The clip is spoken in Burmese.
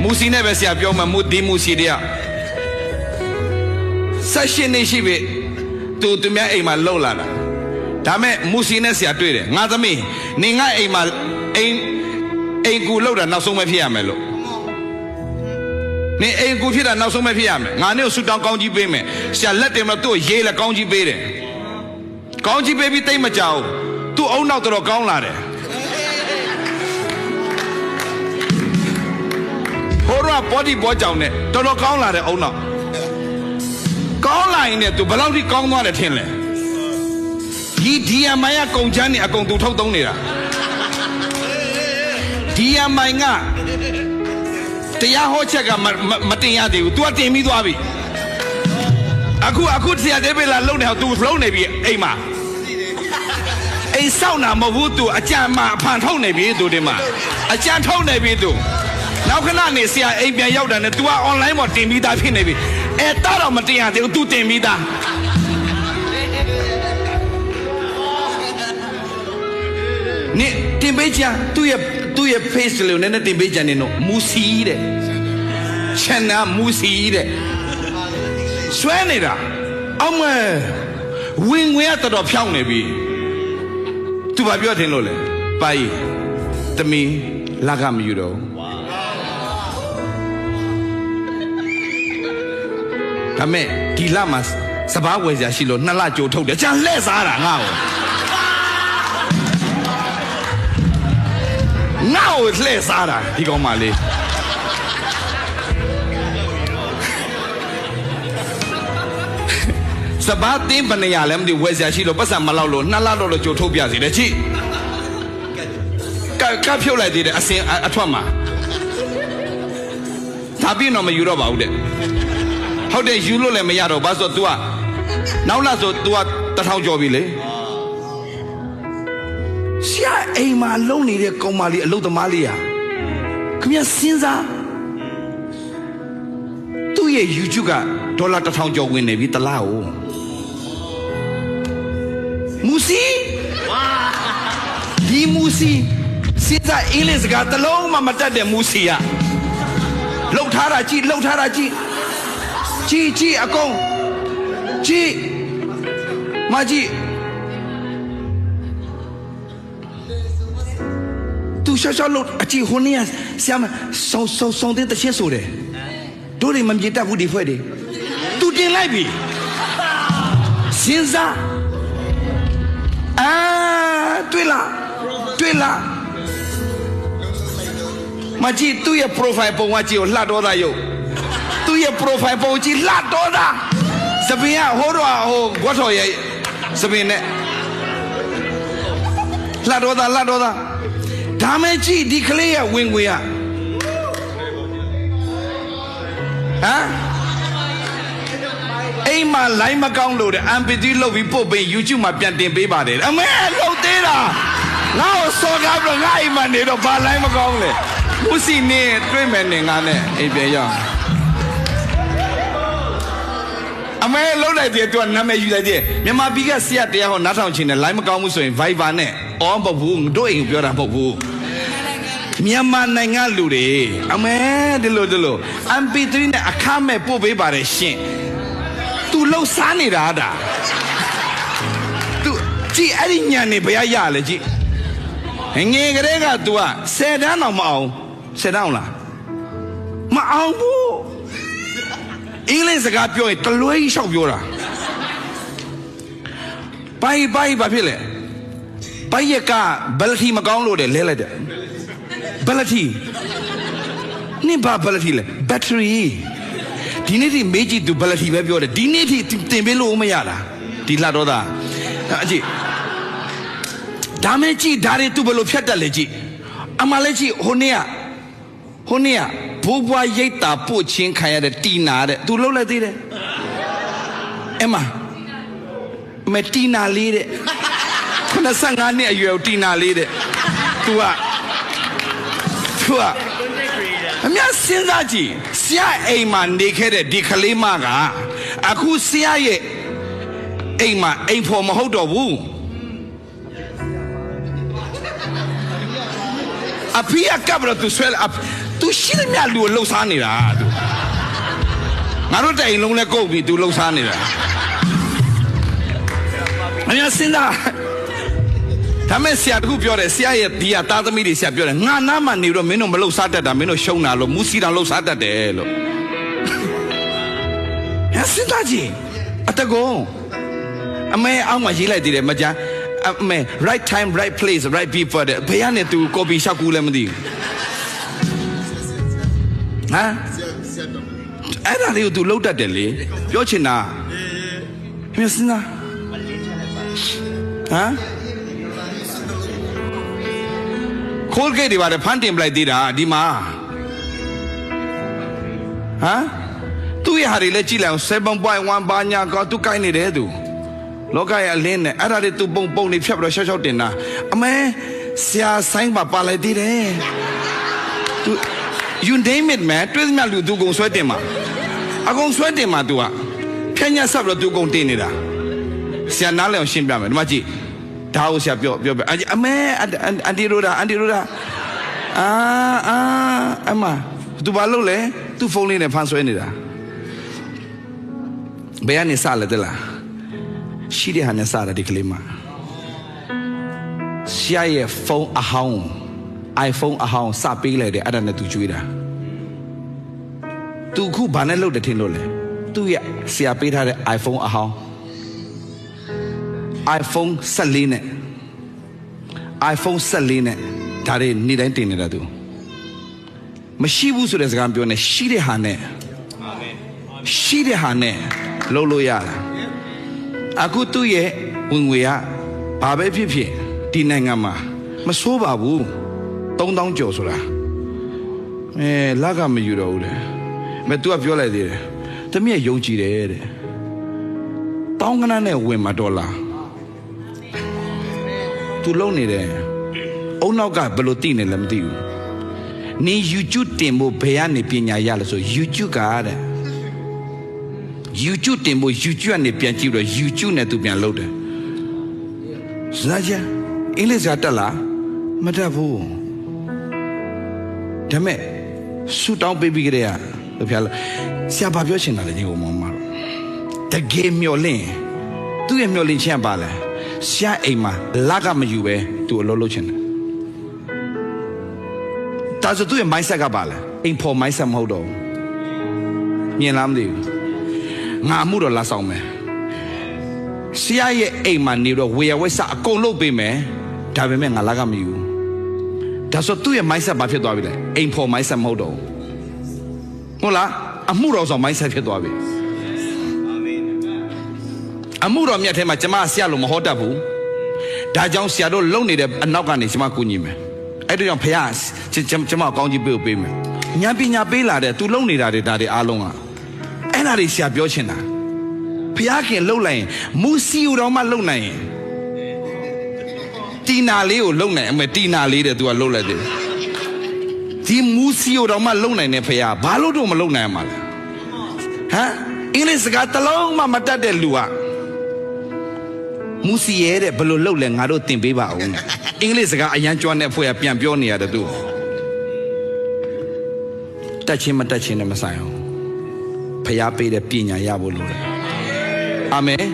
မူစီနဲ့ပဲဆရာပြောမှဒီမူစီတွေကဆက်ရှင်နေရှိပြီသူများအိမ်မှာလှုပ်လာတာဒါမဲ့မူစီနဲ့ဆရာတွေ့တယ်ငါသမီးနေငါအိမ်မှာအိမ်ကူလှုပ်တာနောက်ဆုံးပဲဖြစ်ရမယ်လို့နေအိမ်ကူဖြစ်တာနောက်ဆုံးပဲဖြစ်ရမယ်ငါနဲ့ဆူတောင်းကောင်းကြီးပေးမယ်ဆရာလက်တယ်မလို့သူ့ရေးလက်ကောင်းကြီးပေးတယ်ကောင်းကြီးပေးပြီးတိတ်မကြောက်သူ့အုံနောက်တော်ကောင်းလာတယ်ဟိုတော့ဘောဒီဘောကြောင်နဲ့တော်ကောင်းလာတယ်အုံနောက်ကောင်းလာရင်လည်းသူဘယ်လောက်ထိကောင်းသွားတယ်ထင်လဲဒီအမိုင်ကကုံချမ်းနေအကုန်သူထုတ်သုံးနေတာဒီအမိုင်ကတရားဟောချက်ကမတင်ရသေးဘူး तू ကတင်ပြီးသွားပြီအခုဆရာတေးပေးလာလုံနေအောင် तू လုံနေပြီအိမ်မှာအိမ်ဆောက်တာမဟုတ်ဘူး तू အကြံမှာအဖန်ထုတ်နေပြီ तू ဒီမှာအကြံထုတ်နေပြီ तू နောက်ခဏနေဆရာအိမ်ပြန်ရောက်တာနဲ့ तू က online ပေါ်တင်ပြီးသားဖြစ်နေပြီတော့မတင်ရသေးဘူး तू တင်ပြီးသားနေတင်ပေးချာသူ့ရဲ့ face လို့နည်းနည်းတင်ပေးချာနေတော့မူစီတဲ့ချန်နာမူစီတဲ့ဆွဲနေတာအမဝင်ငွေကတော်ဖြောင်းနေပြီသူဘာပြောတင်လို့လဲပါကြီးတမီလာကမယူတော့ဒါမဲ့ဒီလမှာစပားဝယ်စရာရှိလို့2လကြိုထုတ်တယ်ကြံလှဲ့စားတာငါ့ကိုလှည့်စားတာဒီကောင်မလေးစပားတင်းပနေရလည်းမသိဝယ်စရာရှိလို့ပတ်စံမလောက်လို့2လတော့ကြိုထုတ်ပြစီတယ်ချိကဖြုတ်လိုက်သေးတယ်အစင်အထွက်မှာဒါပြင်းတော့မယူတော့ပါဘူးတဲ့ဟုတ်တယ်ယူလို့လည်းမရတော့ဘာဆို तू ကနောက်လာဆို तू က1000ကျော်ပြီလေဆရာအိမ်မှာလုံနေတဲ့ကောင်မလေးအလုပ်သမားလေးอ่ะခင်ဗျစဉ်းစားသူ့ရဲ့ YouTube ကဒေါ်လာ1000ကျော်ဝင်နေပြီတလားကိုမူစီဒီမူစီစဉ်းစားအင်္ဂလိပ်စကားတစ်လုံးမှမတတ်တဲ့မူစီอ่ะလှုပ်ထားတာကြည့်အကုန်ကြည့်မကြည့်ရှော့လို့အကြည့်ဟိုနေ့ဆရာမဆောင်းတဲ့တချက်ဆိုတယ်တို့တွေမမြင်တတ်ဘူးဒီဖွဲ့တွေသူတင်လိုက်ပြီစဉ်းစားတွေ့လားမကြည့်သူ့ရဲ့ profile ပုံကကြည့်ကိုလှတော့တာရုပ်သူ့ရဲ့ profile ပုံကြည့်လှတော့တာစပင်ကဟိုတော့ဟိုကွက်ထော်ရဲ့စပင်နဲ့လှတော့တာဒါမဲ့ကြည့်ဒီကလေးရဲ့ဝင်ငွေကအိမ်မှာ line မကောင်းလို့တဲ့ MP3 လုပ်ပြီးပို့ပေး YouTube မှာပြန်တင်ပေးပါတယ်အမေလှုပ်သေးတာငါ့ကိုစော်ကားပြီးငါအိမ်မှာနေတော့ဘာ line မကောင်းလဲဦးစီနေတွေ့မယ်နေငါနဲ့အိမ်ပြန်ရောက်အမေလှုပ်လိုက်တယ်သူကနာမည်ယူလိုက်တယ်မြန်မာပြည်ကဆရာတရားဟောနားထောင်ချင်တယ် line မကောင်းဘူးဆိုရင် Viber နဲ့အော်မဟုတ်ဘူးတို့အိမ်ပြောတာမဟုတ်ဘူးမြန်မာနိုင်ငံလူတွေအမဲဒီလို MP3 နဲ့အခမဲ့ပို့ပေးပါတယ်ရှင်သူလှုပ်စားနေတာဒါသူကြည့်အဲ့ဒီညံနေဘယ်ရလဲကြည့်ငယ်ကလေးက तू က10တန်းတော့မအောင်10တန်းလားမအောင်ဘူးအင်္ဂလိပ်စကားပြောရင်တလွဲကြီးရှောက်ပြောတာဘိုင်ဘာဖြစ်လဲဘိုင်ရကဘယ်လတီမကောင်းလို့တယ်လဲလိုက်တယ်ဘယ်လတီနင်ဘာဘယ်လတီလဲဘက်ထရီဒီနေ့ဒီမေးကြည့်သူဘယ်လတီပဲပြောတယ်ဒီနေ့ဒီတင်ပေးလို့မရတာဒီလှတော့တာအကြည့်ဒါမဲကြည့်ဒါတွေသူဘယ်လိုဖြတ်တက်လဲကြည့်အမလေးကြည့်ဟိုနေ့ကဘိုးဘွားရိတ်တာပို့ချင်းခံရတဲ့တီနာတဲ့သူလှုပ်လိုက်သေးတယ်အမတီနာလေးတဲ့85နှစ်အရွယ်တီနာလေးတဲ့သူကအမြစဉ်းစားကြည့်ဆရာအိမ်မှာနေခဲ့တဲ့ဒီကလေးမကအခုဆရာရဲ့အိမ်မှာအိမ်ဖို့မဟုတ်တော့ဘူးအဖေကကပ်တော့သူဆွဲသူ तू ရှိသမျှလူကိုလှုပ်ရှားနေတာ तू ငါတို့တိုင်လုံးလဲကုတ်ပြီး तू လှုပ်ရှားနေတာအများစဉ်းစားဒါမဲ့ဆရာတခုပြောတယ်ဆရာရဲ့ဒီဟာသားသမီးတွေဆရာပြောတယ်ငါနားမှနေတော့မင်းတို့မလှုပ်ရှားတတ်တာမင်းတို့ရှုံးတာလို့မူစီတောင်လှုပ်ရှားတတ်တယ်လို့စဉ်းစားကြည့်အတကုံအမေအောက်မှာရေးလိုက်သေးတယ်မကြအမေ right time right place right people တဲ့ဘယ်ကနေ तू ကော်ပီရှောက်ကူးလဲမသိဘူးဟမ်အဲ့ဒါလေးကို तू လှုပ်တတ်တယ်လေပြောချင်တာမင်းစဉ်းစားဟမ်ခိုးကိတ်တွေပါတယ်ဖမ်းတင်ပလိုက်သေးတာဒီမှာဟမ်သူ့ရဲ့ဟာတွေလည်းကြည့်လိုက်အောင် 7.1 ဘာညာကောသူကိုင်းနေတယ်သူလောကရဲ့အလင်းနဲ့အဲ့ဒါတွေသူပုံနေဖြတ်ပြီးတော့ရှောက်ရှောက်တင်တာအမဲဆရာဆိုင်ပါလိုက်သေးတယ်သူ you name it man တွေ့သမျှလူသူကုံဆွဲတင်မှာအကုန်ဆွဲတင်မှာ तू ကဖြန့်ညက်ဆက်ပြီးတော့ तू ကုံတင်နေတာဆရာနားလည်အောင်ရှင်းပြမယ်ဒီမှာကြည့်ဒါကိုဆရာပြောအမဲအန်တီရိုဒါအမ तू ဘာလုပ်လဲ तू ဖုန်းလေးနဲ့ဖန်ဆွဲနေတာဘယ်ကနေစလဲတဲ့လားရှိတဲ့ဟာနဲ့စတာဒီကလေးမှာဆရာရဲ့ဖုန်းအဟောင်း iPhone အဟောင်းစပေးလိုက်တယ်အဲ့ဒါနဲ့ तू ကျွေးတာ तू ခုဘာနဲ့လုပ်တယ်ထင်လို့လဲ तू ရဲ့ဆရာပေးထားတဲ့ iPhone အဟောင်း iPhone 14နဲ့ iPhone 14နဲ့ဒါတွေနေ့တိုင်းတင်နေတာ तू မရှိဘူးဆိုတဲ့စကားပြောနေရှိတဲ့ဟာနဲ့အာမင်ရှိတဲ့ဟာနဲ့လုပ်လို့ရတာအခုသူ့ရဲ့ဝင်ငွေကဘာပဲဖြစ်ဖြစ်ဒီနိုင်ငံမှာမဆိုးပါဘူး3000ကျော်ဆိုတာလက်ကမယူတော့ဘူးလေမသူကပြောလိုက်သေးတယ်တမီးယုံကြည်တယ်တဲ့တောင်းကနန်းနဲ့ဝင်မှာဒေါ်လာသူလုံနေတယ်အုံနောက်ကဘယ်လိုတိနေလဲမသိဘူးနေ YouTube တင်ဖို့ဘယ်ကနေပညာရလဲဆို YouTube ကတဲ့ YouTube တင်ဖို့ YouTube ကနေပြန်ကြည့်တော့ YouTube နဲ့သူပြန်လုပ်တယ်စကားချအင်္ဂလိပ်စာတက်လားမတက်ဘူးဒါမဲ့ဆူတောင်းပေးပြီးကြတဲ့ဖျားလို့ဆရာဘာပြောချင်တာလဲညီကောင်မတော့တကယ်မျောလင့်သူ့ရဲ့မျောလင့်ခြင်းပါလဲဆရာအိမ်မှာလက်ကမယူပဲသူ့အလုပ်လုပ်ချင်တယ်ဒါဆိုသူ့ရဲ့ mindset ကပါလဲအိမ်ဖို့ mindset မဟုတ်တော့မြင်လားမသိဘူးငါမှုတော့လာဆောင်မယ်ဆရာရဲ့အိမ်မှာနေတော့ဝေယဝိဆအကုန်လုပ်ပေးမယ်ဒါပေမဲ့ငါလက်ကမယူဒါဆိုသူ့ရဲ့ mindset ဘာဖြစ်သွားပြီလဲအိမ်ဖို့ mindset မဟုတ်တော့ဟုတ်လားအမှုတော်ဆောင် mindset ဖြစ်သွားပြီအမှုတော်မြတ်ထဲမှာကျမဆရာလို့မဟောတတ်ဘူးဒါကြောင့်ဆရာတို့လုံနေတဲ့အနောက်ကနေကျမကူညီမယ်အဲ့တို့ကြောင့်ဖခင်ကျမကောင်းကြီးပေးမယ်ဉာဏ်ပညာပေးလာတဲ့သူလုံနေတာတွေဒါတွေအားလုံးကအဲ့ဒါတွေဆရာပြောချင်တာဖခင်လှုပ်လိုက်ရင်မူစီဦးတော်မှလှုပ်နိုင်ရင်တီနာလေးကိုလှုပ်နိုင်အမေတီနာလေးတဲ့သူကလှုပ်လိုက်တယ်ဒီမူစီဦးတော်မှလှုပ်နိုင်တဲ့ဖခင်ဘာလို့တော့မလှုပ်နိုင်မှာလဲဟမ်အင်္ဂလိပ်စကားတစ်လုံးမှမတတ်တဲ့လူကမူစီရဲ့တဲ့ဘယ်လိုလှုပ်လဲငါတို့သင်ပေးပါဦးအင်္ဂလိပ်စကားအရန်ကျွမ်းတဲ့ဖွဲ့ကပြန်ပြောနေရတယ်သူတက်ချင်းမတက်ချင်းနဲ့မဆိုင်အောင်ဖျားပေးတဲ့ပညာရဖို့လိုတယ်အာမင်